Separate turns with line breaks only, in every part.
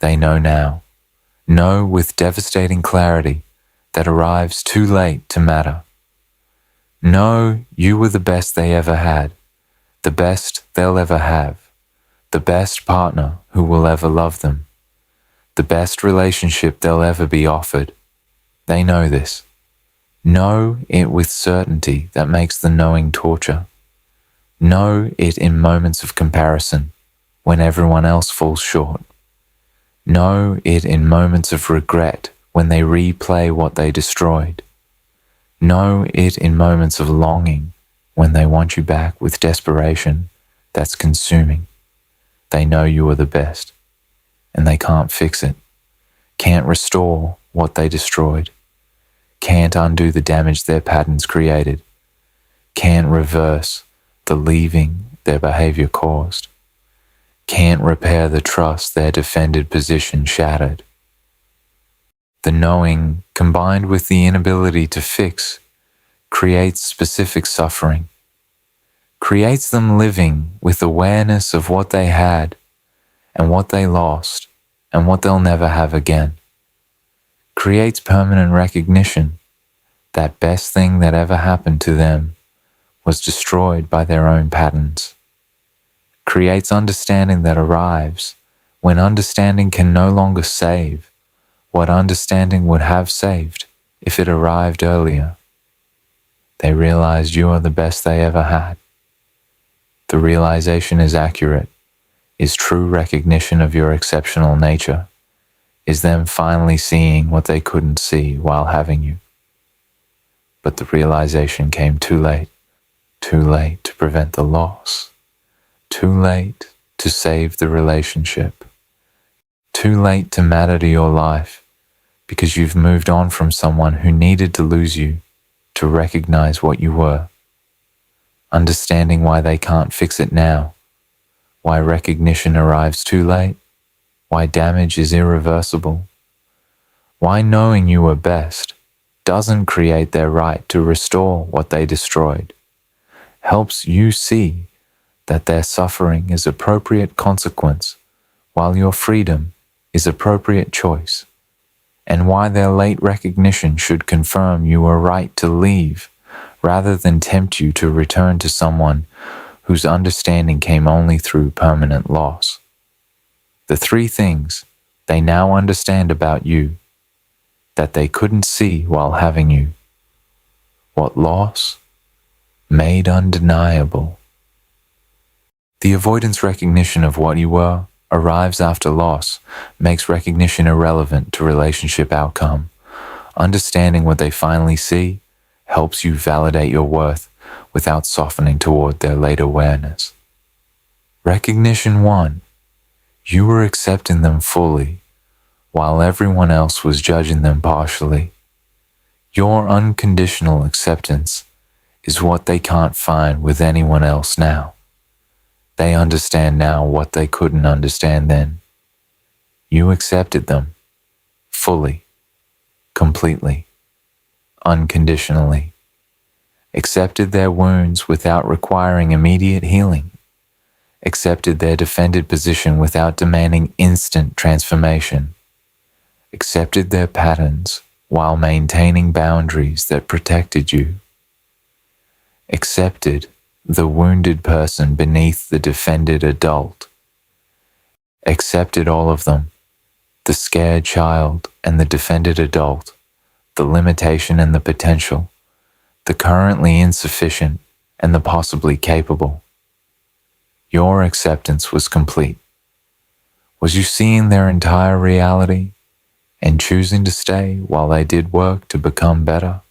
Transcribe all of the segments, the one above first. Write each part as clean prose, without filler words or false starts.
They know now, know with devastating clarity that arrives too late to matter. Know you were the best they ever had, the best they'll ever have, the best partner who will ever love them, the best relationship they'll ever be offered. They know this. Know it with certainty that makes the knowing torture. Know it in moments of comparison, when everyone else falls short. Know it in moments of regret, when they replay what they destroyed. Know it in moments of longing, when they want you back with desperation that's consuming. They know you are the best, and they can't fix it, can't restore what they destroyed, can't undo the damage their patterns created, can't reverse the leaving their behavior caused, can't repair the trust their defended position shattered. The knowing, combined with the inability to fix, creates specific suffering, creates them living with awareness of what they had and what they lost and what they'll never have again, creates permanent recognition that best thing that ever happened to them was destroyed by their own patterns, creates understanding that arrives when understanding can no longer save what understanding would have saved if it arrived earlier. They realized you are the best they ever had. The realization is accurate, is true recognition of your exceptional nature, is them finally seeing what they couldn't see while having you. But the realization came too late to prevent the loss, too late to save the relationship, too late to matter to your life because you've moved on from someone who needed to lose you to recognize what you were, understanding why they can't fix it now, why recognition arrives too late, why damage is irreversible, why knowing you were best doesn't create their right to restore what they destroyed, helps you see that their suffering is appropriate consequence while your freedom is appropriate choice, and why their late recognition should confirm you were right to leave rather than tempt you to return to someone whose understanding came only through permanent loss. The three things they now understand about you that they couldn't see while having you. What loss made undeniable. The avoidance recognition of what you were arrives after loss, makes recognition irrelevant to relationship outcome. Understanding what they finally see helps you validate your worth without softening toward their late awareness. Recognition 1. You were accepting them fully, while everyone else was judging them partially. Your unconditional acceptance is what they can't find with anyone else now. They understand now what they couldn't understand then. You accepted them fully, completely, unconditionally. Accepted their wounds without requiring immediate healing. Accepted their defended position without demanding instant transformation. Accepted their patterns while maintaining boundaries that protected you. Accepted the wounded person beneath the defended adult. Accepted all of them, the scared child and the defended adult, the limitation and the potential, the currently insufficient and the possibly capable. Your acceptance was complete. Was you seeing their entire reality and choosing to stay while they did work to become better?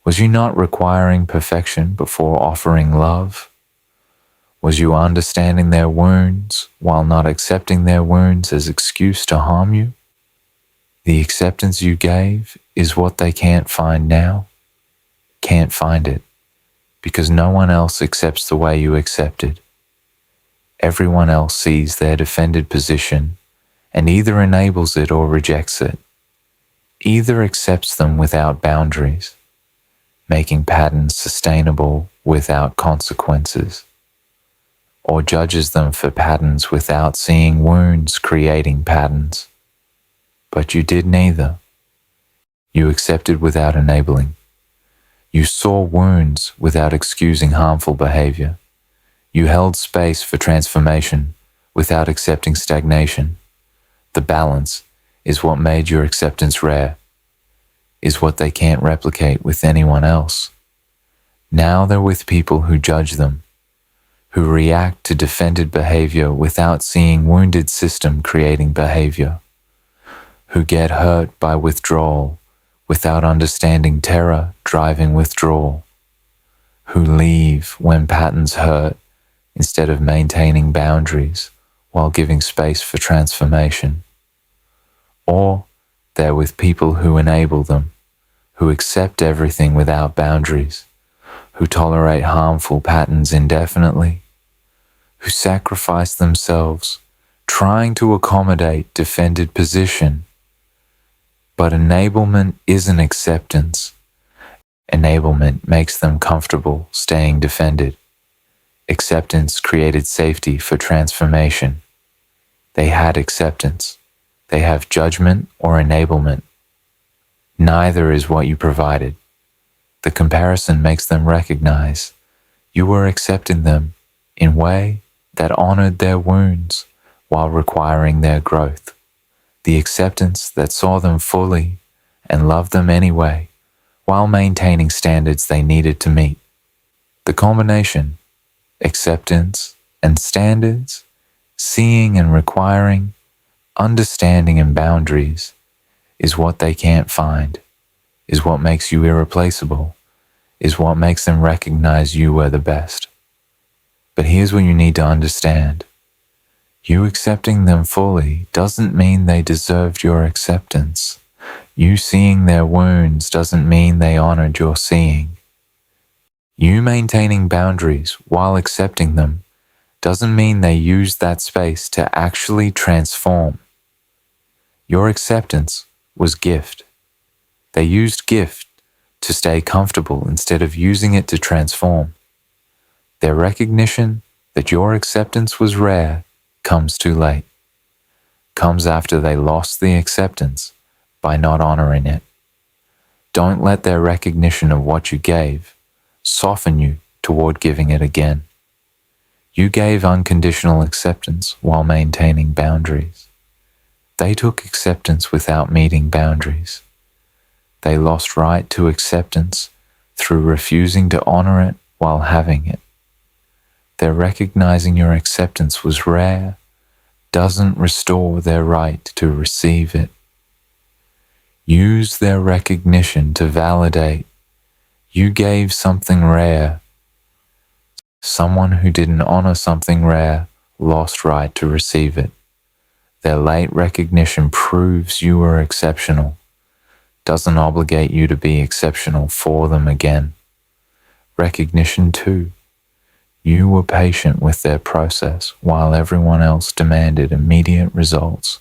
Was you not requiring perfection before offering love? Was you understanding their wounds while not accepting their wounds as excuse to harm you? The acceptance you gave is what they can't find now. Can't find it because no one else accepts the way you accepted. Everyone else sees their defended position and either enables it or rejects it, either accepts them without boundaries, making patterns sustainable without consequences, or judges them for patterns without seeing wounds creating patterns. But you did neither. You accepted without enabling. You saw wounds without excusing harmful behavior. You held space for transformation without accepting stagnation. The balance is what made your acceptance rare, is what they can't replicate with anyone else. Now they're with people who judge them, who react to defended behavior without seeing wounded system creating behavior, who get hurt by withdrawal without understanding terror driving withdrawal, who leave when patterns hurt instead of maintaining boundaries while giving space for transformation. Or they're with people who enable them, who accept everything without boundaries, who tolerate harmful patterns indefinitely, who sacrifice themselves trying to accommodate defended position. But enablement isn't acceptance. Enablement makes them comfortable staying defended. Acceptance created safety for transformation. They had acceptance. They have judgment or enablement. Neither is what you provided. The comparison makes them recognize you were accepting them in a way that honored their wounds while requiring their growth. The acceptance that saw them fully and loved them anyway, while maintaining standards they needed to meet. The combination, acceptance and standards, seeing and requiring, understanding and boundaries, is what they can't find, is what makes you irreplaceable, is what makes them recognize you were the best. But here's what you need to understand. You accepting them fully doesn't mean they deserved your acceptance. You seeing their wounds doesn't mean they honored your seeing. You maintaining boundaries while accepting them doesn't mean they used that space to actually transform. Your acceptance was gift. They used gift to stay comfortable instead of using it to transform. Their recognition that your acceptance was rare comes too late, comes after they lost the acceptance by not honoring it. Don't let their recognition of what you gave soften you toward giving it again. You gave unconditional acceptance while maintaining boundaries. They took acceptance without meeting boundaries. They lost right to acceptance through refusing to honor it while having it. Their recognizing your acceptance was rare doesn't restore their right to receive it. Use their recognition to validate you gave something rare. Someone who didn't honor something rare lost right to receive it. Their late recognition proves you are exceptional, doesn't obligate you to be exceptional for them again. Recognition too. You were patient with their process while everyone else demanded immediate results.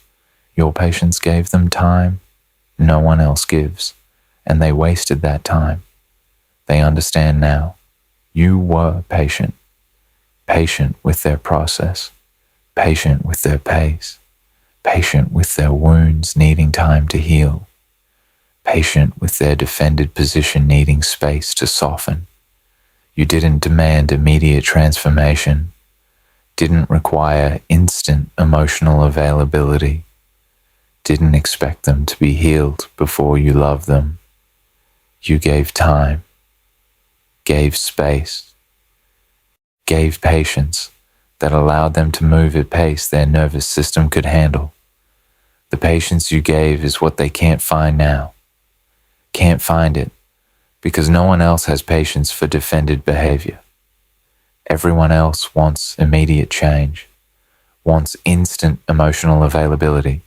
Your patience gave them time no one else gives, and they wasted that time. They understand now. You were patient. Patient with their process, patient with their pace, patient with their wounds needing time to heal, patient with their defended position needing space to soften. You didn't demand immediate transformation, didn't require instant emotional availability, didn't expect them to be healed before you loved them. You gave time, gave space, gave patience that allowed them to move at pace their nervous system could handle. The patience you gave is what they can't find now. Can't find it because no one else has patience for defended behavior. Everyone else wants immediate change, wants instant emotional availability,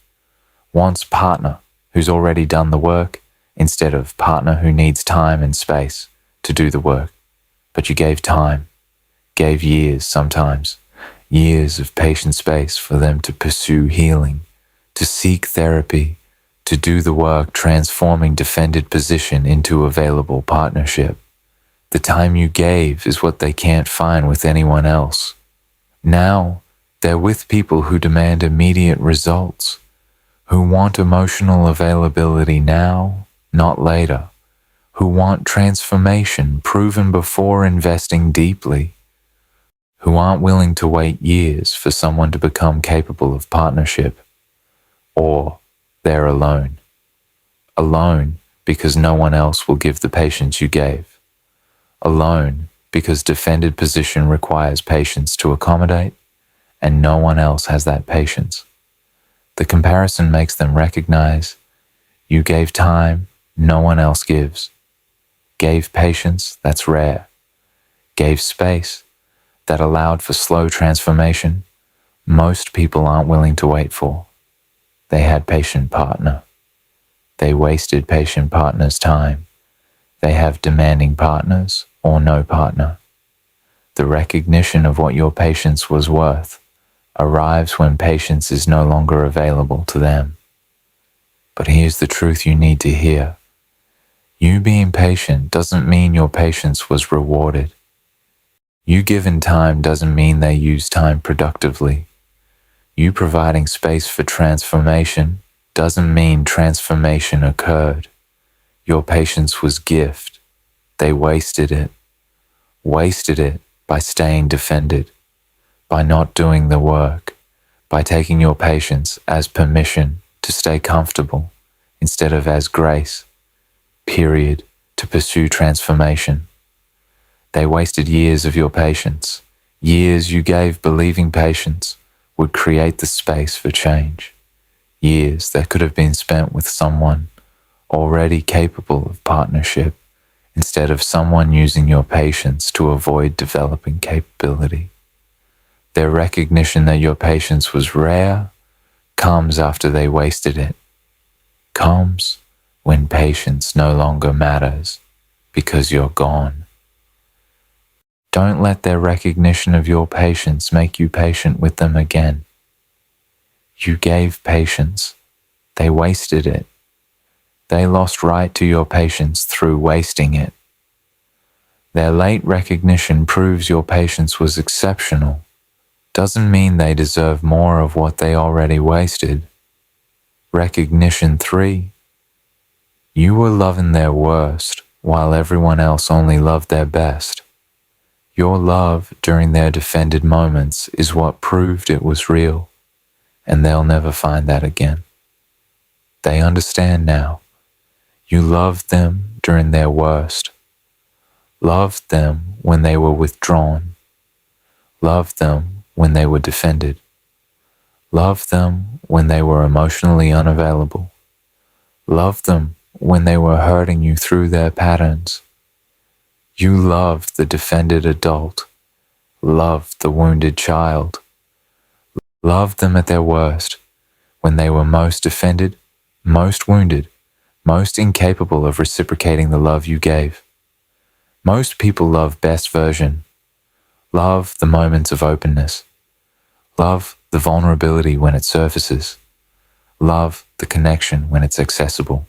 wants partner who's already done the work instead of partner who needs time and space to do the work. But you gave time, gave years sometimes, years of patient space for them to pursue healing, to seek therapy, to do the work transforming defended position into available partnership. The time you gave is what they can't find with anyone else. Now, they're with people who demand immediate results, who want emotional availability now, not later, who want transformation proven before investing deeply, who aren't willing to wait years for someone to become capable of partnership, or they're alone. Alone because no one else will give the patience you gave. Alone because defended position requires patience to accommodate, and no one else has that patience. The comparison makes them recognize you gave time no one else gives, gave patience that's rare, gave space that allowed for slow transformation most people aren't willing to wait for. They had patient partner. They wasted patient partner's time. They have demanding partners or no partner. The recognition of what your patience was worth arrives when patience is no longer available to them. But here's the truth you need to hear. You being patient doesn't mean your patience was rewarded. You giving time doesn't mean they used time productively. You providing space for transformation doesn't mean transformation occurred. Your patience was gift. They wasted it. Wasted it by staying defended, by not doing the work, by taking your patience as permission to stay comfortable instead of as grace, period, to pursue transformation. They wasted years of your patience, years you gave believing patience would create the space for change, years that could have been spent with someone already capable of partnership instead of someone using your patience to avoid developing capability. Their recognition that your patience was rare comes after they wasted it, comes when patience no longer matters because you're gone. Don't let their recognition of your patience make you patient with them again. You gave patience. They wasted it. They lost right to your patience through wasting it. Their late recognition proves your patience was exceptional. Doesn't mean they deserve more of what they already wasted. Recognition 3. You were loving their worst while everyone else only loved their best. Your love during their defended moments is what proved it was real, and they'll never find that again. They understand now. You loved them during their worst. Loved them when they were withdrawn. Loved them when they were defended. Loved them when they were emotionally unavailable. Loved them when they were hurting you through their patterns. You loved the defended adult. Loved the wounded child. Loved them at their worst, when they were most defended, most wounded, most incapable of reciprocating the love you gave. Most people love best version. Love the moments of openness. Love the vulnerability when it surfaces. Love the connection when it's accessible.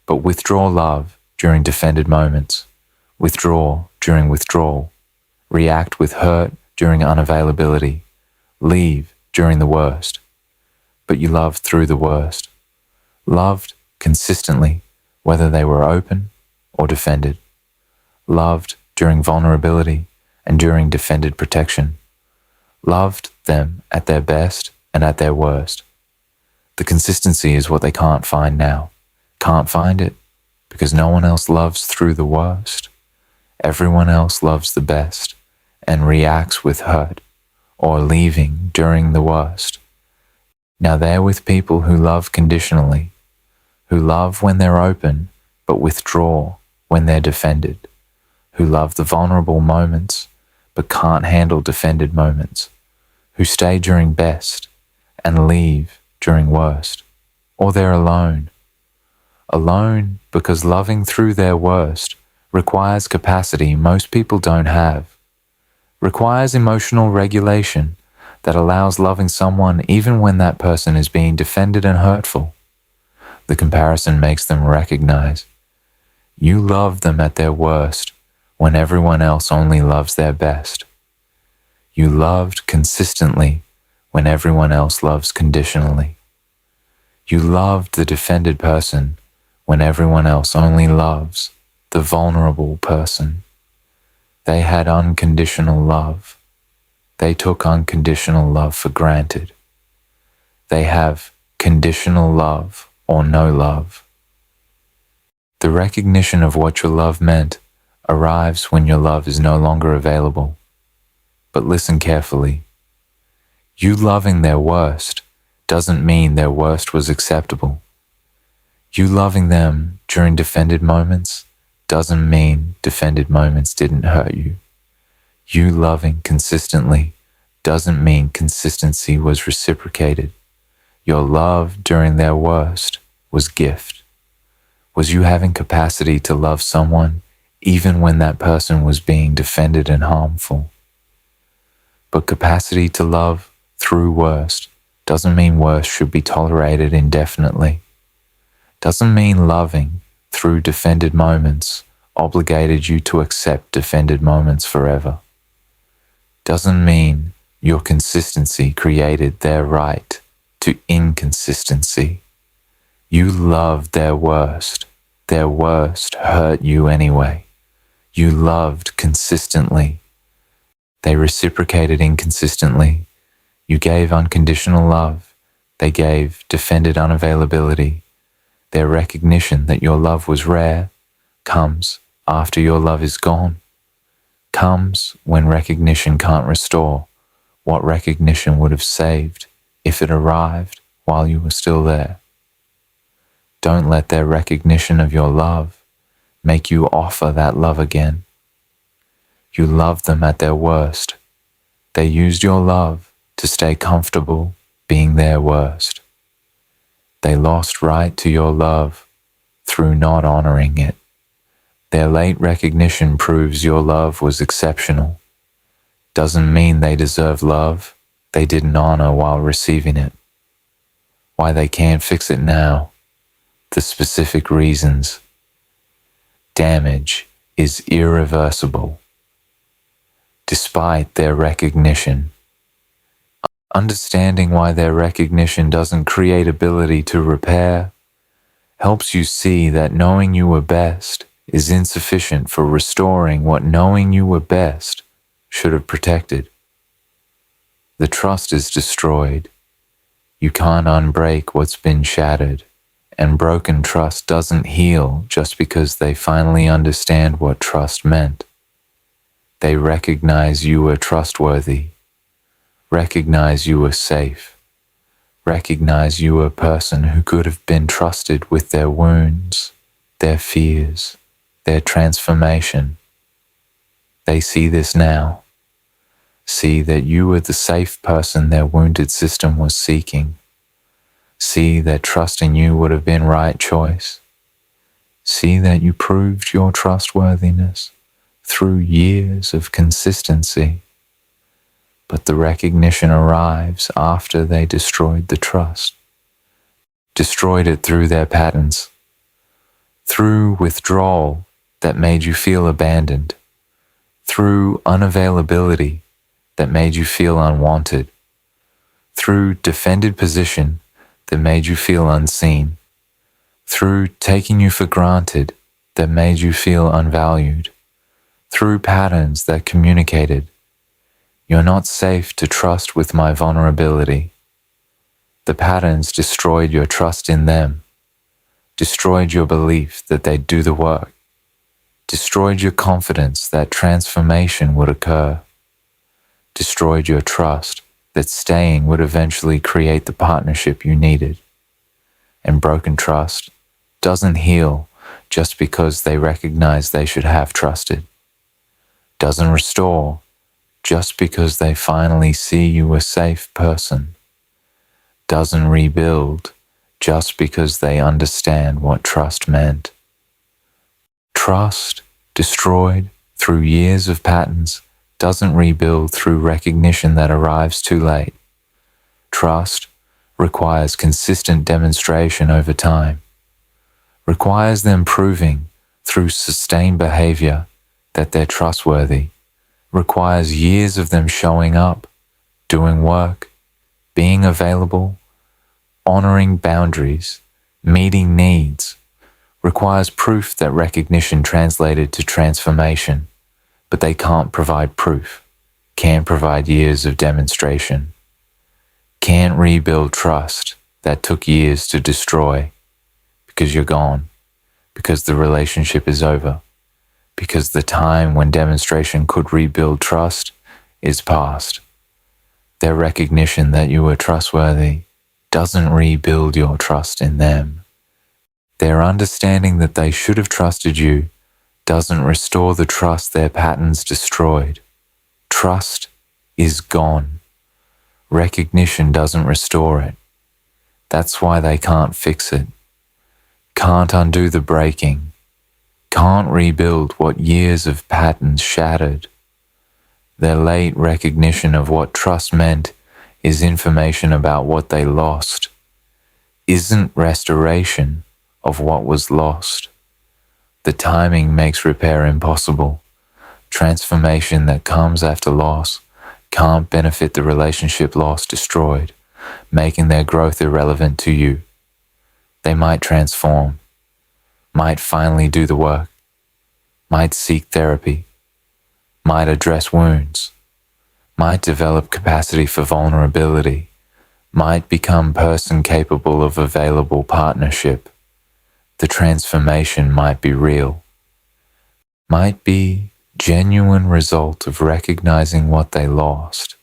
But withdraw love during defended moments. Withdraw during withdrawal. React with hurt during unavailability. Leave during the worst. But you loved through the worst. Loved consistently, whether they were open or defended. Loved during vulnerability and during defended protection. Loved them at their best and at their worst. The consistency is what they can't find now. Can't find it because no one else loves through the worst. Everyone else loves the best and reacts with hurt or leaving during the worst. Now they're with people who love conditionally, who love when they're open but withdraw when they're defended, who love the vulnerable moments but can't handle defended moments, who stay during best and leave during worst. Or they're alone. Alone because loving through their worst requires capacity most people don't have, requires emotional regulation that allows loving someone even when that person is being defended and hurtful. The comparison makes them recognize you love them at their worst when everyone else only loves their best. You loved consistently when everyone else loves conditionally. You loved the defended person when everyone else only loves the vulnerable person. They had unconditional love. They took unconditional love for granted. They have conditional love or no love. The recognition of what your love meant arrives when your love is no longer available. But listen carefully. You loving their worst doesn't mean their worst was acceptable. You loving them during defended moments doesn't mean defended moments didn't hurt you. You loving consistently doesn't mean consistency was reciprocated. Your love during their worst was gift. Was you having capacity to love someone even when that person was being defended and harmful? But capacity to love through worst doesn't mean worst should be tolerated indefinitely. Doesn't mean loving through defended moments obligated you to accept defended moments forever. Doesn't mean your consistency created their right to inconsistency. You loved their worst. Their worst hurt you anyway. You loved consistently. They reciprocated inconsistently. You gave unconditional love. They gave defended unavailability. Their recognition that your love was rare comes after your love is gone. Comes when recognition can't restore what recognition would have saved if it arrived while you were still there. Don't let their recognition of your love make you offer that love again. You loved them at their worst. They used your love to stay comfortable being their worst. They lost right to your love through not honoring it. Their late recognition proves your love was exceptional. Doesn't mean they deserve love they didn't honor while receiving it. Why they can't fix it now. The specific reasons. Damage is irreversible. Despite their recognition. Understanding why their recognition doesn't create ability to repair helps you see that knowing you were best is insufficient for restoring what knowing you were best should have protected. The trust is destroyed. You can't unbreak what's been shattered, and broken trust doesn't heal just because they finally understand what trust meant. They recognize you were trustworthy, recognize you were safe, recognize you were a person who could have been trusted with their wounds, their fears, their transformation. They see this now. See that you were the safe person their wounded system was seeking. See that trusting you would have been right choice. See that you proved your trustworthiness through years of consistency. But the recognition arrives after they destroyed the trust. Destroyed it through their patterns. Through withdrawal that made you feel abandoned. Through unavailability that made you feel unwanted. Through defended position that made you feel unseen. Through taking you for granted that made you feel unvalued. Through patterns that communicated, "You're not safe to trust with my vulnerability." The patterns destroyed your trust in them, destroyed your belief that they'd do the work, destroyed your confidence that transformation would occur, destroyed your trust that staying would eventually create the partnership you needed. And broken trust doesn't heal just because they recognize they should have trusted. Doesn't restore just because they finally see you a safe person. Doesn't rebuild just because they understand what trust meant. Trust destroyed through years of patterns doesn't rebuild through recognition that arrives too late. Trust requires consistent demonstration over time, requires them proving through sustained behavior that they're trustworthy, requires years of them showing up, doing work, being available, honoring boundaries, meeting needs, requires proof that recognition translated to transformation, but they can't provide proof, can't provide years of demonstration, can't rebuild trust that took years to destroy because you're gone, because the relationship is over, because the time when demonstration could rebuild trust is past. Their recognition that you were trustworthy doesn't rebuild your trust in them. Their understanding that they should have trusted you doesn't restore the trust their patterns destroyed. Trust is gone. Recognition doesn't restore it. That's why they can't fix it. Can't undo the breaking. Can't rebuild what years of patterns shattered. Their late recognition of what trust meant is information about what they lost, isn't restoration of what was lost. The timing makes repair impossible. Transformation that comes after loss can't benefit the relationship lost destroyed, making their growth irrelevant to you. They might transform, might finally do the work, might seek therapy, might address wounds, might develop capacity for vulnerability, might become person capable of available partnership. The transformation might be real, might be genuine result of recognizing what they lost,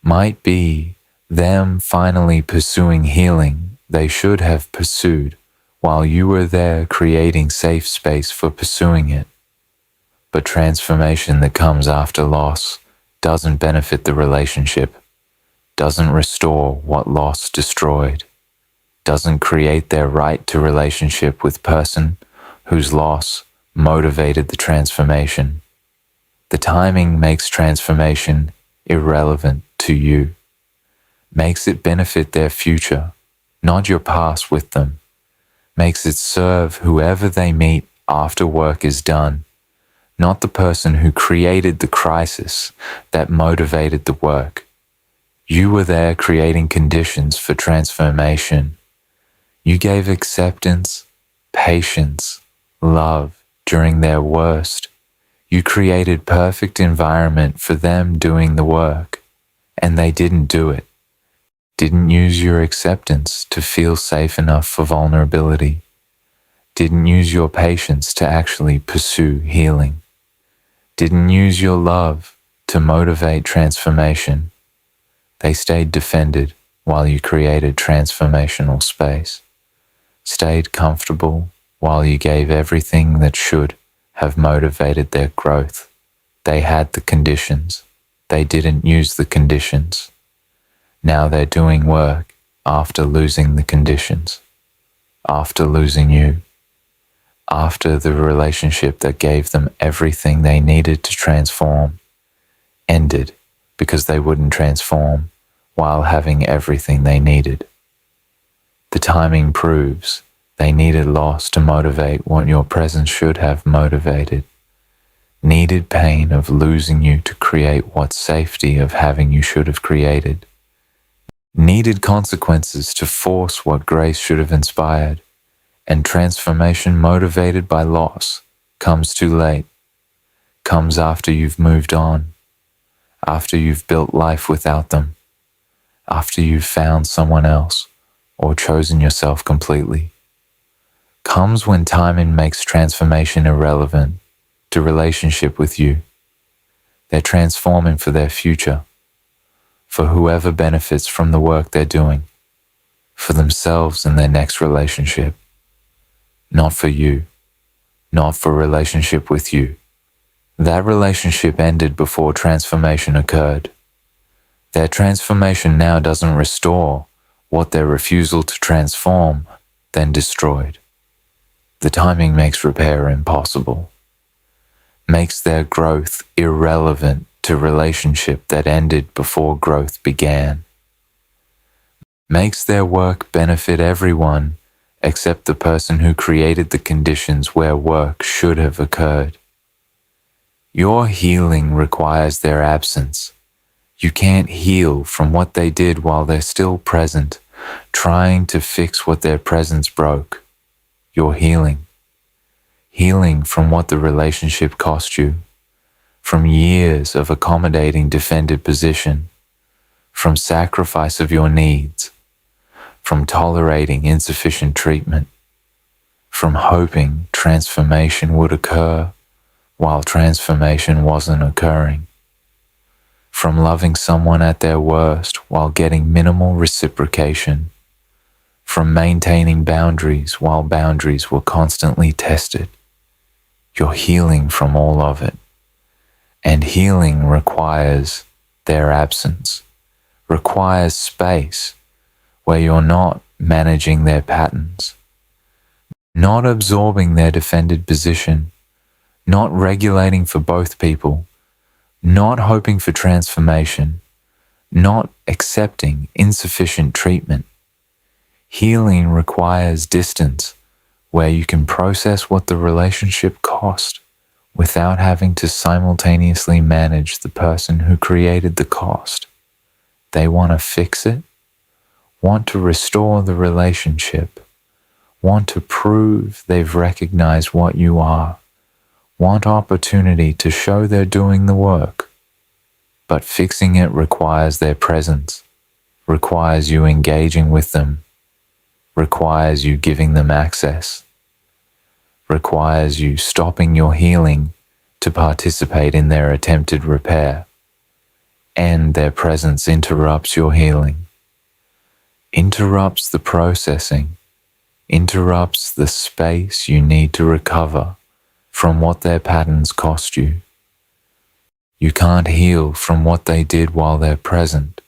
might be them finally pursuing healing they should have pursued while you were there creating safe space for pursuing it. But transformation that comes after loss doesn't benefit the relationship, doesn't restore what loss destroyed, doesn't create their right to relationship with person whose loss motivated the transformation. The timing makes transformation irrelevant to you, makes it benefit their future, not your past with them, makes it serve whoever they meet after work is done, not the person who created the crisis that motivated the work. You were there creating conditions for transformation. You gave acceptance, patience, love during their worst. You created perfect environment for them doing the work, and they didn't do it. Didn't use your acceptance to feel safe enough for vulnerability. Didn't use your patience to actually pursue healing. Didn't use your love to motivate transformation. They stayed defended while you created transformational space. Stayed comfortable while you gave everything that should have motivated their growth. They had the conditions. They didn't use the conditions. Now they're doing work after losing the conditions, after losing you, after the relationship that gave them everything they needed to transform ended because they wouldn't transform while having everything they needed. The timing proves they needed loss to motivate what your presence should have motivated, needed pain of losing you to create what safety of having you should have created, needed consequences to force what grace should have inspired, and transformation motivated by loss comes too late, comes after you've moved on, after you've built life without them, after you've found someone else or chosen yourself completely. Comes when timing makes transformation irrelevant to relationship with you. They're transforming for their future, for whoever benefits from the work they're doing, for themselves and their next relationship. Not for you, not for relationship with you. That relationship ended before transformation occurred. Their transformation now doesn't restore what their refusal to transform then destroyed. The timing makes repair impossible, makes their growth irrelevant to relationship that ended before growth began, makes their work benefit everyone except the person who created the conditions where work should have occurred. Your healing requires their absence. You can't heal from what they did while they're still present, trying to fix what their presence broke. You're healing. Healing from what the relationship cost you, from years of accommodating defended position, from sacrifice of your needs, from tolerating insufficient treatment, from hoping transformation would occur while transformation wasn't occurring, from loving someone at their worst while getting minimal reciprocation, from maintaining boundaries while boundaries were constantly tested. You're healing from all of it. And healing requires their absence, requires space where you're not managing their patterns, not absorbing their defended position, not regulating for both people, not hoping for transformation, not accepting insufficient treatment. Healing requires distance where you can process what the relationship cost without having to simultaneously manage the person who created the cost. They want to fix it, want to restore the relationship, want to prove they've recognized what you are, want opportunity to show they're doing the work. But fixing it requires their presence, requires you engaging with them, requires you giving them access, requires you stopping your healing to participate in their attempted repair, and their presence interrupts your healing, interrupts the processing, interrupts the space you need to recover from what their patterns cost you. You can't heal from what they did while they're present,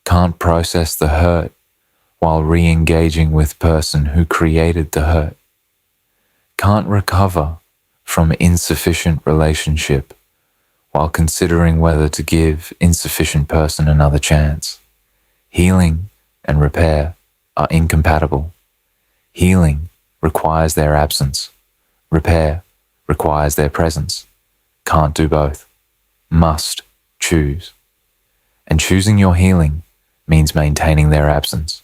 can't process the hurt while re-engaging with person who created the hurt, can't recover from insufficient relationship while considering whether to give insufficient person another chance. Healing and repair are incompatible. Healing requires their absence. Repair requires their presence. Can't do both. Must choose. And choosing your healing means maintaining their absence,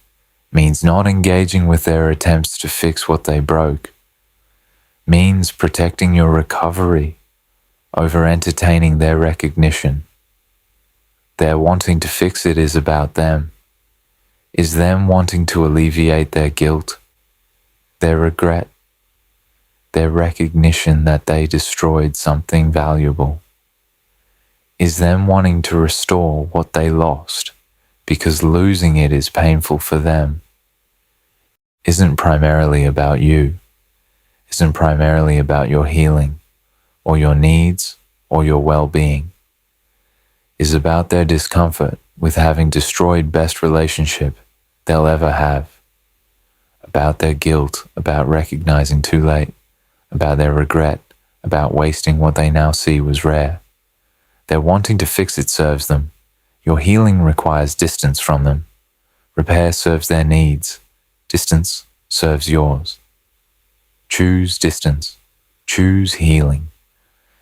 means not engaging with their attempts to fix what they broke, means protecting your recovery over entertaining their recognition. Their wanting to fix it is about them, is them wanting to alleviate their guilt, their regret, their recognition that they destroyed something valuable, is them wanting to restore what they lost because losing it is painful for them, isn't primarily about you, isn't primarily about your healing or your needs or your well-being, is about their discomfort with having destroyed best relationship they'll ever have, about their guilt, about recognizing too late, about their regret, about wasting what they now see was rare. Their wanting to fix it serves them. Your healing requires distance from them. Repair serves their needs. Distance serves yours. Choose distance. Choose healing.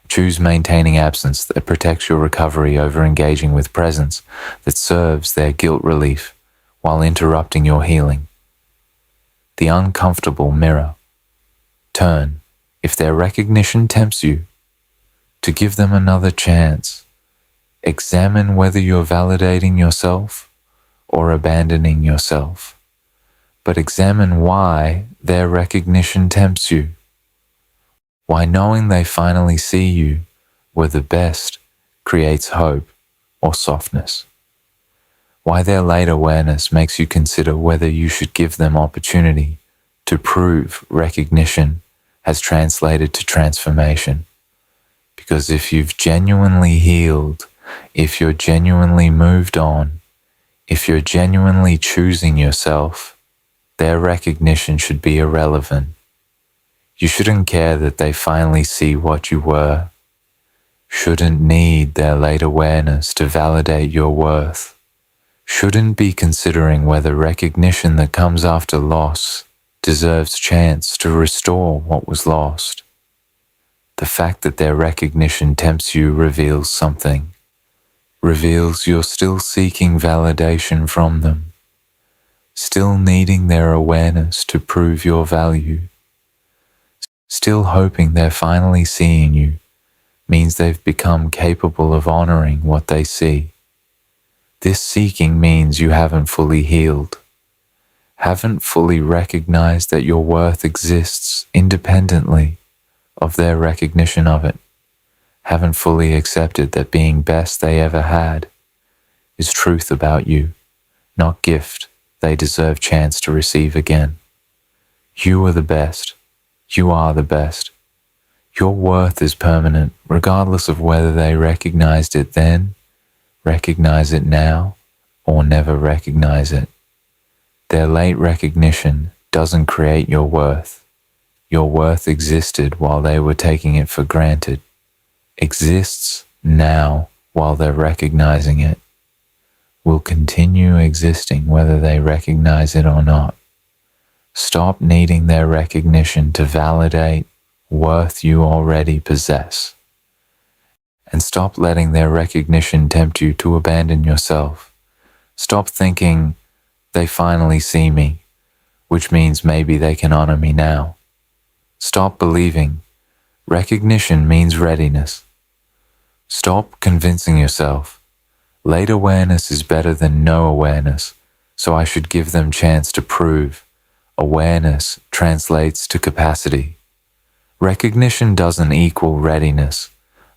Choose maintaining absence that protects your recovery over engaging with presence that serves their guilt relief while interrupting your healing. The uncomfortable mirror. Turn, if their recognition tempts you, to give them another chance. Examine whether you're validating yourself or abandoning yourself. But examine why their recognition tempts you. Why knowing they finally see you were the best creates hope or softness. Why their late awareness makes you consider whether you should give them opportunity to prove recognition has translated to transformation. Because if you've genuinely healed, if you're genuinely moved on, if you're genuinely choosing yourself, their recognition should be irrelevant. You shouldn't care that they finally see what you were. Shouldn't need their late awareness to validate your worth. Shouldn't be considering whether recognition that comes after loss deserves chance to restore what was lost. The fact that their recognition tempts you reveals something, reveals you're still seeking validation from them, still needing their awareness to prove your value, still hoping they're finally seeing you means they've become capable of honoring what they see. This seeking means you haven't fully healed, haven't fully recognized that your worth exists independently of their recognition of it, haven't fully accepted that being best they ever had is truth about you, not gift they deserve chance to receive again. You are the best. You are the best. Your worth is permanent, regardless of whether they recognized it then, recognize it now, or never recognize it. Their late recognition doesn't create your worth. Your worth existed while they were taking it for granted, exists now while they're recognizing it, will continue existing whether they recognize it or not. Stop needing their recognition to validate worth you already possess. And stop letting their recognition tempt you to abandon yourself. Stop thinking, they finally see me, which means maybe they can honor me now. Stop believing, recognition means readiness. Stop convincing yourself, late awareness is better than no awareness, so I should give them chance to prove. Awareness translates to capacity. Recognition doesn't equal readiness.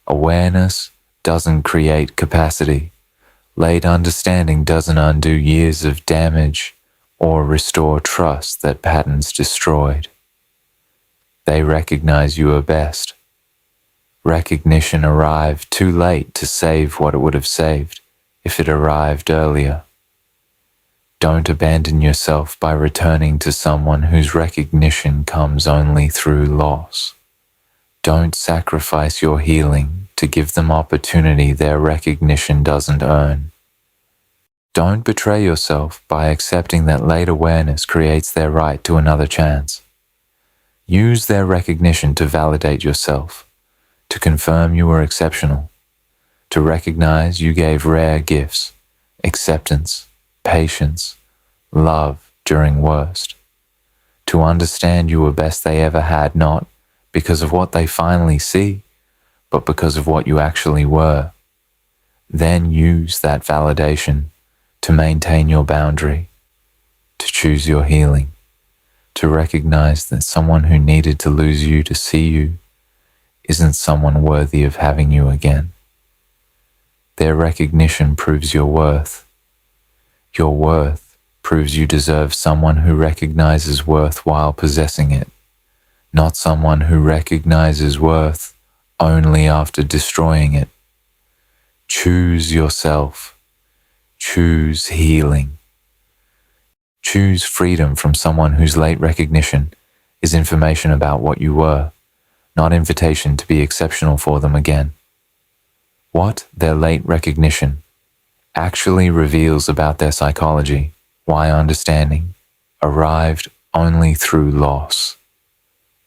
Awareness doesn't create capacity. Late understanding doesn't undo years of damage or restore trust that patterns destroyed. They recognize you are best. Recognition arrived too late to save what it would have saved if it arrived earlier. Don't abandon yourself by returning to someone whose recognition comes only through loss. Don't sacrifice your healing to give them opportunity their recognition doesn't earn. Don't betray yourself by accepting that late awareness creates their right to another chance. Use their recognition to validate yourself, to confirm you were exceptional, to recognize you gave rare gifts, acceptance, patience, love during worst, to understand you were best they ever had, not because of what they finally see, but because of what you actually were. Then use that validation to maintain your boundary, to choose your healing, to recognize that someone who needed to lose you to see you isn't someone worthy of having you again. Their recognition proves your worth. Your worth proves you deserve someone who recognizes worth while possessing it, not someone who recognizes worth only after destroying it. Choose yourself. Choose healing. Choose freedom from someone whose late recognition is information about what you were, not invitation to be exceptional for them again. What their late recognition actually reveals about their psychology, why understanding arrived only through loss.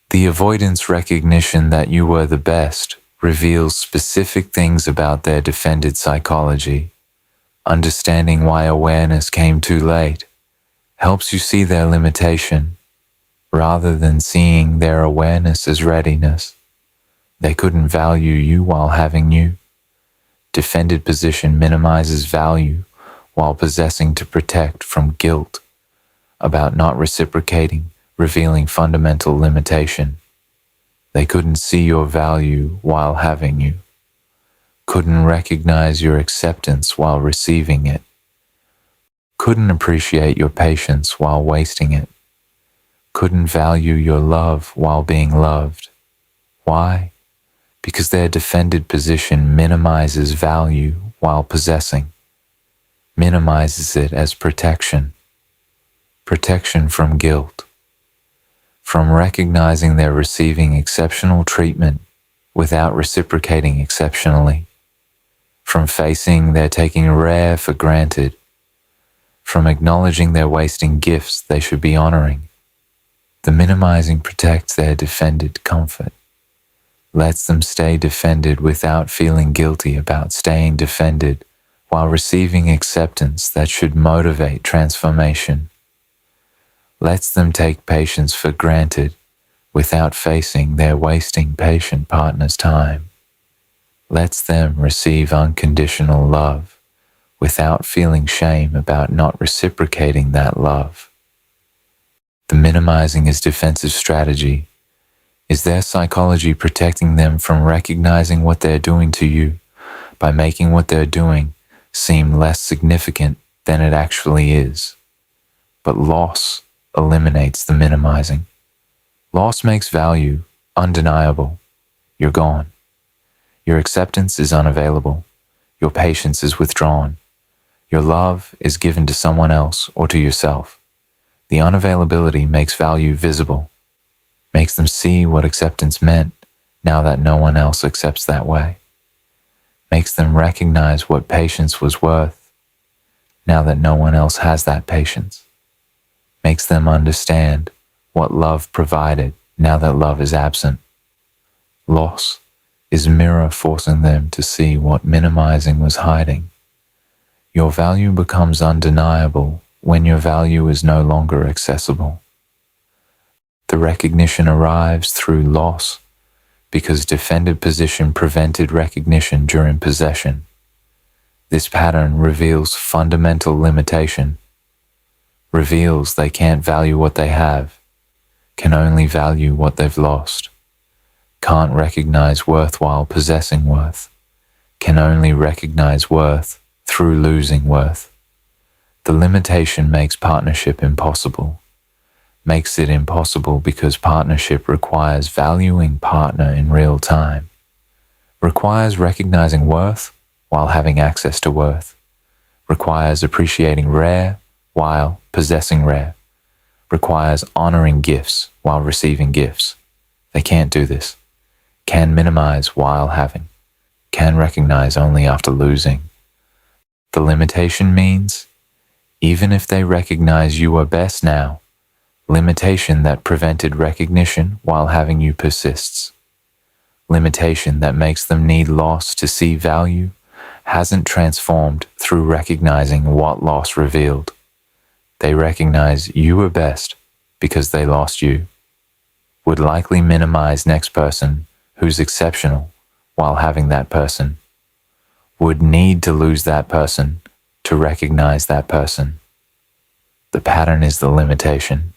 The avoidance recognition that you were the best reveals specific things about their defended psychology. Understanding why awareness came too late helps you see their limitation, rather than seeing their awareness as readiness. They couldn't value you while having you. Defended position minimizes value while possessing to protect from guilt about not reciprocating, revealing fundamental limitation. They couldn't see your value while having you, couldn't recognize your acceptance while receiving it, couldn't appreciate your patience while wasting it, couldn't value your love while being loved. Why? Because their defended position minimizes value while possessing, minimizes it as protection, protection from guilt, from recognizing they're receiving exceptional treatment without reciprocating exceptionally, from facing they're taking rare for granted, from acknowledging they're wasting gifts they should be honoring. The minimizing protects their defended comfort, lets them stay defended without feeling guilty about staying defended, while receiving acceptance that should motivate transformation. Lets them take patience for granted without facing their wasting patient partner's time. Lets them receive unconditional love without feeling shame about not reciprocating that love. The minimizing is defensive strategy. Is their psychology protecting them from recognizing what they're doing to you by making what they're doing seem less significant than it actually is? But loss eliminates the minimizing. Loss makes value undeniable. You're gone. Your acceptance is unavailable. Your patience is withdrawn. Your love is given to someone else or to yourself. The unavailability makes value visible, makes them see what acceptance meant now that no one else accepts that way, makes them recognize what patience was worth now that no one else has that patience, makes them understand what love provided now that love is absent. Loss is a mirror forcing them to see what minimizing was hiding. Your value becomes undeniable when your value is no longer accessible. The recognition arrives through loss because defended position prevented recognition during possession. This pattern reveals fundamental limitation, reveals they can't value what they have, can only value what they've lost, can't recognize worth while possessing worth, can only recognize worth through losing worth. The limitation makes partnership impossible. Makes it impossible because partnership requires valuing partner in real time, requires recognizing worth while having access to worth, requires appreciating rare while possessing rare, requires honoring gifts while receiving gifts. They can't do this, can minimize while having, can recognize only after losing. The limitation means, even if they recognize you are best now, limitation that prevented recognition while having you persists. Limitation that makes them need loss to see value hasn't transformed through recognizing what loss revealed. They recognize you were best because they lost you. Would likely minimize next person who's exceptional while having that person. Would need to lose that person to recognize that person. The pattern is the limitation.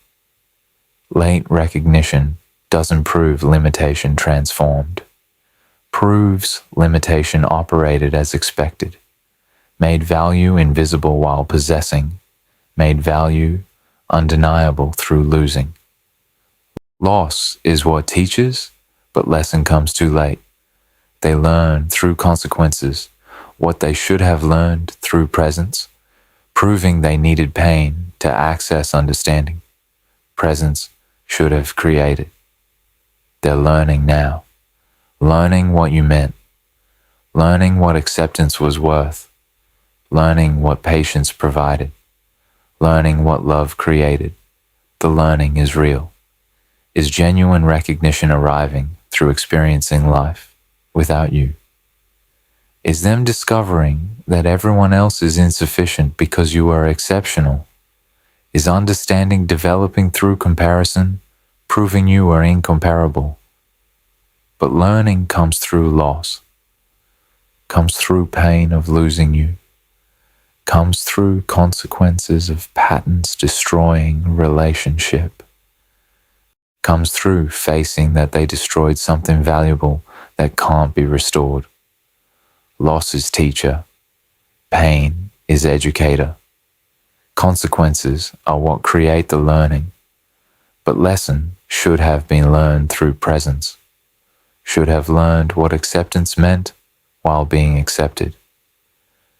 Late recognition doesn't prove limitation transformed. Proves limitation operated as expected. Made value invisible while possessing. Made value undeniable through losing. Loss is what teaches, but lesson comes too late. They learn through consequences what they should have learned through presence, proving they needed pain to access understanding. Presence should have created. They're learning now, learning what you meant, learning what acceptance was worth, learning what patience provided, learning what love created. The learning is real. Is genuine recognition arriving through experiencing life without you? Is them discovering that everyone else is insufficient because you are exceptional? Is understanding developing through comparison, proving you are incomparable? But learning comes through loss, comes through pain of losing you, comes through consequences of patterns destroying relationship, comes through facing that they destroyed something valuable that can't be restored. Loss is teacher, pain is educator. Consequences are what create the learning, but lesson should have been learned through presence, should have learned what acceptance meant while being accepted,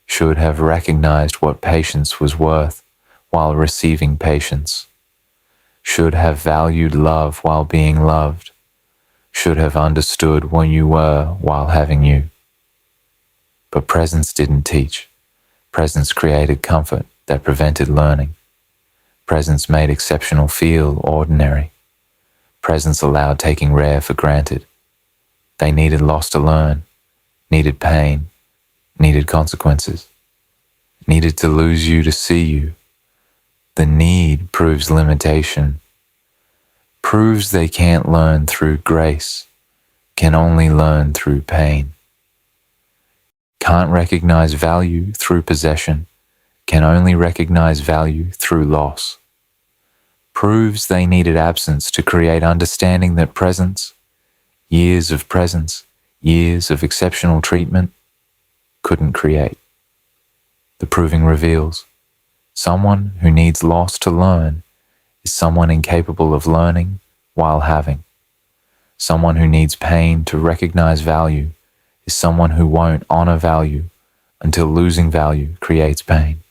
should have recognized what patience was worth while receiving patience, should have valued love while being loved, should have understood what you were while having you. But presence didn't teach. Presence created comfort that prevented learning. Presence made exceptional feel ordinary. Presence allowed taking rare for granted. They needed loss to learn, needed pain, needed consequences, needed to lose you to see you. The need proves limitation, proves they can't learn through grace, can only learn through pain. Can't recognize value through possession, can only recognize value through loss. Proves they needed absence to create understanding that presence, years of exceptional treatment, couldn't create. The proving reveals someone who needs loss to learn is someone incapable of learning while having. Someone who needs pain to recognize value is someone who won't honor value until losing value creates pain.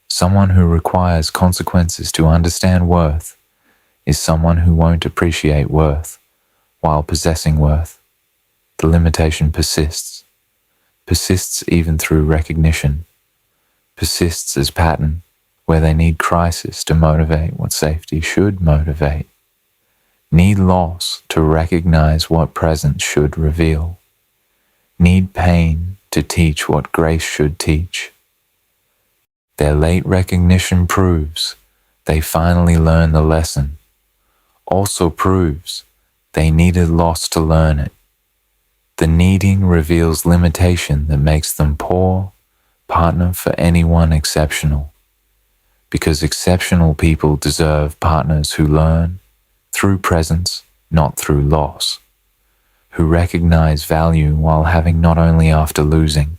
Someone who requires consequences to understand worth is someone who won't appreciate worth while possessing worth. The limitation persists even through recognition, persists as pattern where they need crisis to motivate what safety should motivate, need loss to recognize what presence should reveal, need pain to teach what grace should teach. Their late recognition proves they finally learn the lesson, also proves they needed loss to learn it. The needing reveals limitation that makes them poor partner for anyone exceptional, because exceptional people deserve partners who learn through presence, not through loss, who recognize value while having not only after losing,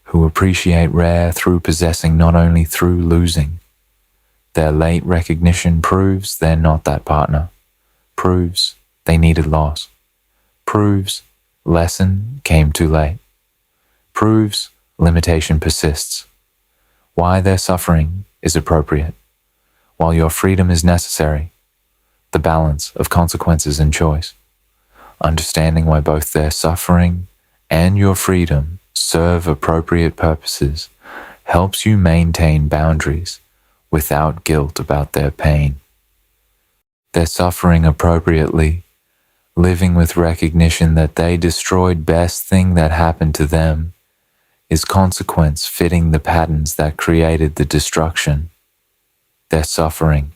who appreciate rare through possessing not only through losing. Their late recognition proves they're not that partner, proves they needed loss, proves lesson came too late, proves limitation persists. Why their suffering is appropriate, while your freedom is necessary, the balance of consequences and choice. Understanding why both their suffering and your freedom serve appropriate purposes helps you maintain boundaries without guilt about their pain. Their suffering appropriately, living with recognition that they destroyed best thing that happened to them, is consequence fitting the patterns that created the destruction. Their suffering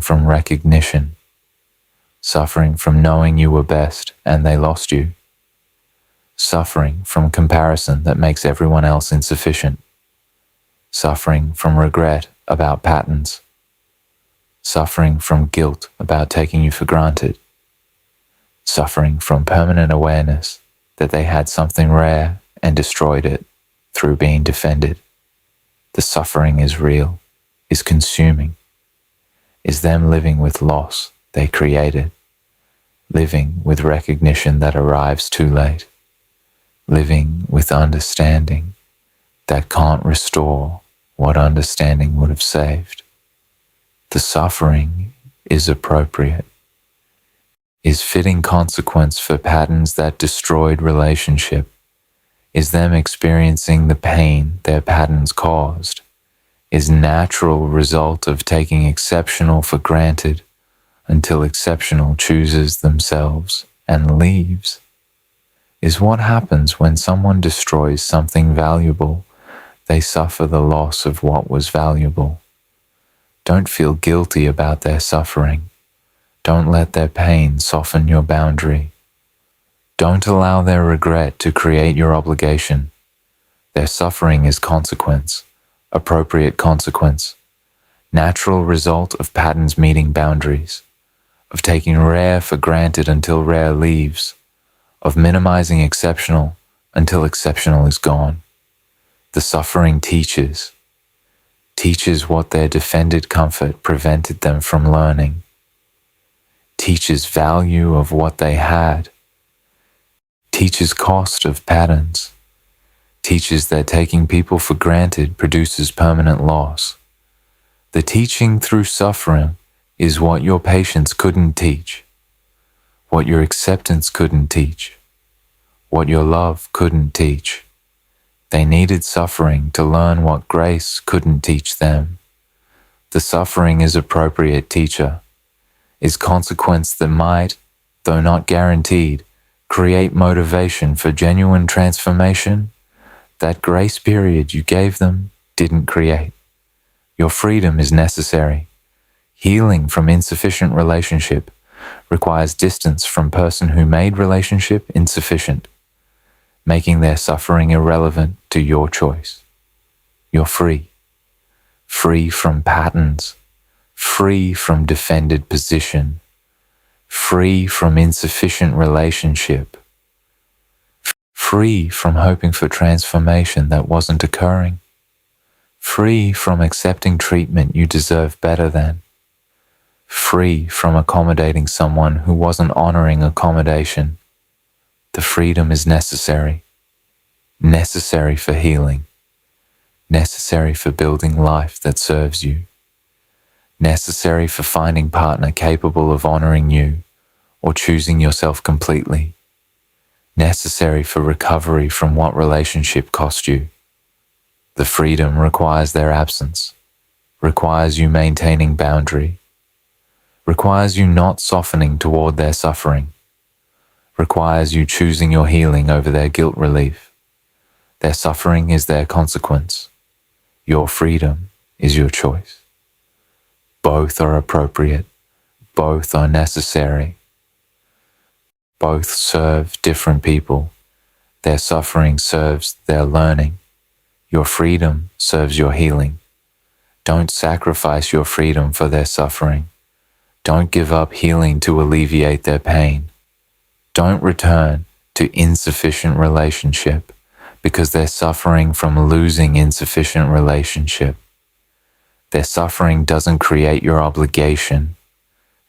from recognition, suffering from knowing you were best and they lost you, suffering from comparison that makes everyone else insufficient, suffering from regret about patterns, suffering from guilt about taking you for granted, suffering from permanent awareness that they had something rare and destroyed it through being defended. The suffering is real, is consuming, is them living with loss they created, living with recognition that arrives too late, living with understanding that can't restore what understanding would have saved. The suffering is appropriate, is fitting consequence for patterns that destroyed relationship, is them experiencing the pain their patterns caused, is natural result of taking exceptional for granted until exceptional chooses themselves and leaves, is what happens when someone destroys something valuable. They suffer the loss of what was valuable. Don't feel guilty about their suffering. Don't let their pain soften your boundary. Don't allow their regret to create your obligation. Their suffering is consequence, appropriate consequence, natural result of patterns meeting boundaries, of taking rare for granted until rare leaves, of minimizing exceptional until exceptional is gone. The suffering teaches what their defended comfort prevented them from learning, teaches value of what they had, teaches cost of patterns, teaches that taking people for granted produces permanent loss. The teaching through suffering is what your patience couldn't teach, what your acceptance couldn't teach, what your love couldn't teach. They needed suffering to learn what grace couldn't teach them. The suffering is appropriate teacher, is consequence that might, though not guaranteed, create motivation for genuine transformation, that grace period you gave them didn't create. Your freedom is necessary. Healing from insufficient relationship requires distance from person who made relationship insufficient, making their suffering irrelevant to your choice. You're free. Free from patterns. Free from defended position. Free from insufficient relationship. Free from hoping for transformation that wasn't occurring. Free from accepting treatment you deserve better than. Free from accommodating someone who wasn't honoring accommodation. The freedom is necessary. Necessary for healing. Necessary for building life that serves you. Necessary for finding partner capable of honoring you or choosing yourself completely. Necessary for recovery from what relationship cost you. The freedom requires their absence, requires you maintaining boundary, requires you not softening toward their suffering, requires you choosing your healing over their guilt relief. Their suffering is their consequence. Your freedom is your choice. Both are appropriate. Both are necessary. Both serve different people. Their suffering serves their learning. Your freedom serves your healing. Don't sacrifice your freedom for their suffering. Don't give up healing to alleviate their pain. Don't return to insufficient relationship because they're suffering from losing insufficient relationship. Their suffering doesn't create your obligation.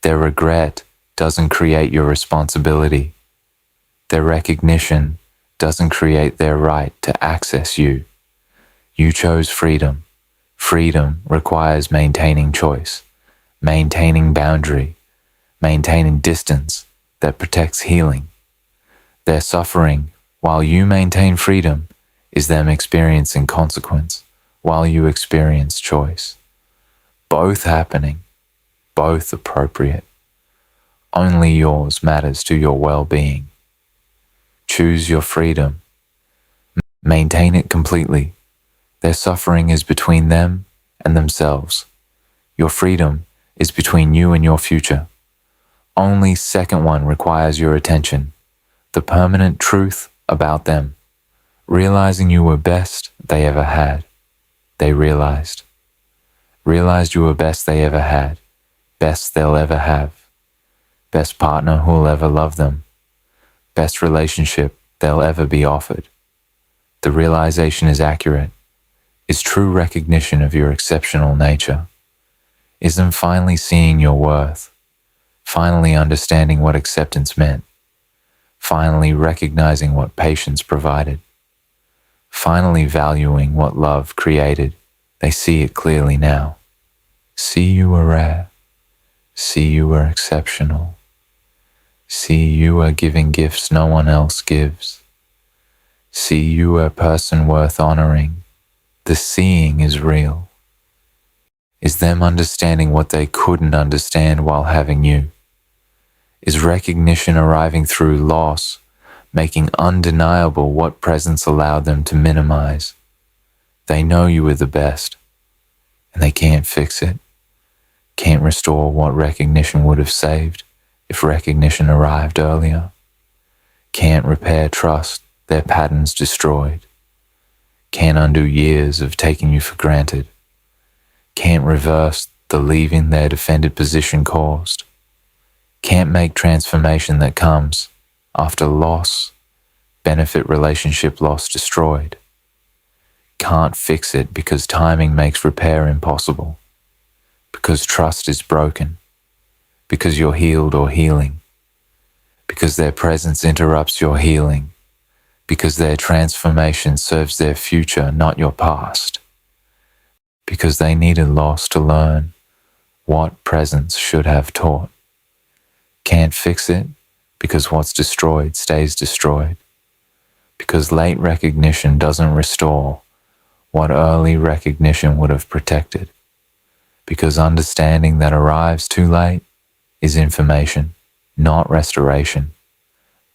Their regret doesn't create your responsibility. Their recognition doesn't create their right to access you. You chose freedom. Freedom requires maintaining choice, maintaining boundary, maintaining distance that protects healing. Their suffering, while you maintain freedom, is them experiencing consequence while you experience choice. Both happening, both appropriate. Only yours matters to your well-being. Choose your freedom. Maintain it completely. Their suffering is between them and themselves. Your freedom is between you and your future. Only second one requires your attention. The permanent truth about them. Realizing you were best they ever had. They realized. Realized you were best they ever had. Best they'll ever have. Best partner who'll ever love them. Best relationship they'll ever be offered. The realization is accurate. Is true recognition of your exceptional nature. Is them finally seeing your worth. Finally understanding what acceptance meant. Finally recognizing what patience provided. Finally valuing what love created. They see it clearly now. See you are rare. See you are exceptional. See you are giving gifts no one else gives. See you are a person worth honoring. The seeing is real. Is them understanding what they couldn't understand while having you. Is recognition arriving through loss, making undeniable what presence allowed them to minimize. They know you are the best, and they can't fix it, can't restore what recognition would have saved if recognition arrived earlier, can't repair trust their patterns destroyed, can't undo years of taking you for granted, can't reverse the leaving their defended position caused, can't make transformation that comes after loss, benefit relationship loss destroyed, can't fix it because timing makes repair impossible, because trust is broken, because you're healed or healing, because their presence interrupts your healing, because their transformation serves their future, not your past, because they needed loss to learn what presence should have taught. Can't fix it because what's destroyed stays destroyed, because late recognition doesn't restore what early recognition would have protected, because understanding that arrives too late is information, not restoration.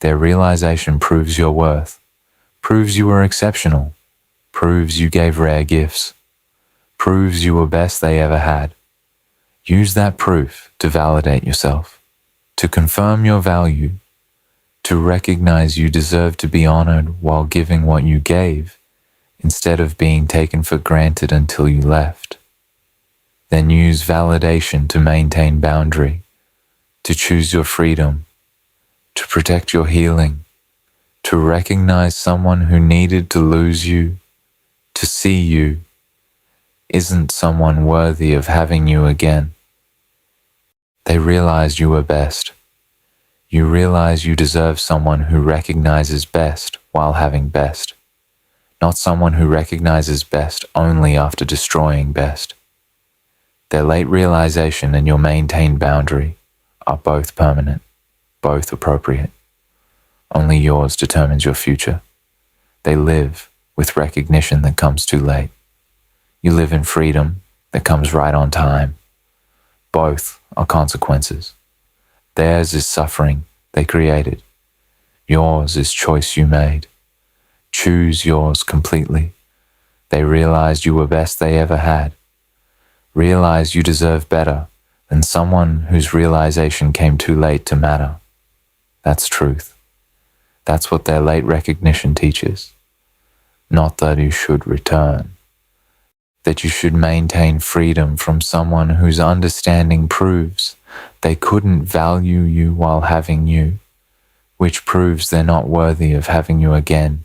Their realization proves your worth, proves you were exceptional, proves you gave rare gifts, proves you were best they ever had. Use that proof to validate yourself, to confirm your value, to recognize you deserve to be honored while giving what you gave, instead of being taken for granted until you left. Then use validation to maintain boundary, to choose your freedom, to protect your healing, to recognize someone who needed to lose you, to see you, isn't someone worthy of having you again. They realized you were best. You realize you deserve someone who recognizes best while having best, not someone who recognizes best only after destroying best. Their late realization and your maintained boundary are both permanent, both appropriate. Only yours determines your future. They live with recognition that comes too late. You live in freedom that comes right on time. Both are consequences. Theirs is suffering they created. Yours is choice you made. Choose yours completely. They realized you were best they ever had. Realize you deserve better than someone whose realization came too late to matter. That's truth. That's what their late recognition teaches. Not that you should return. That you should maintain freedom from someone whose understanding proves they couldn't value you while having you, which proves they're not worthy of having you again,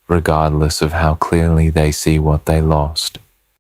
regardless of how clearly they see what they lost.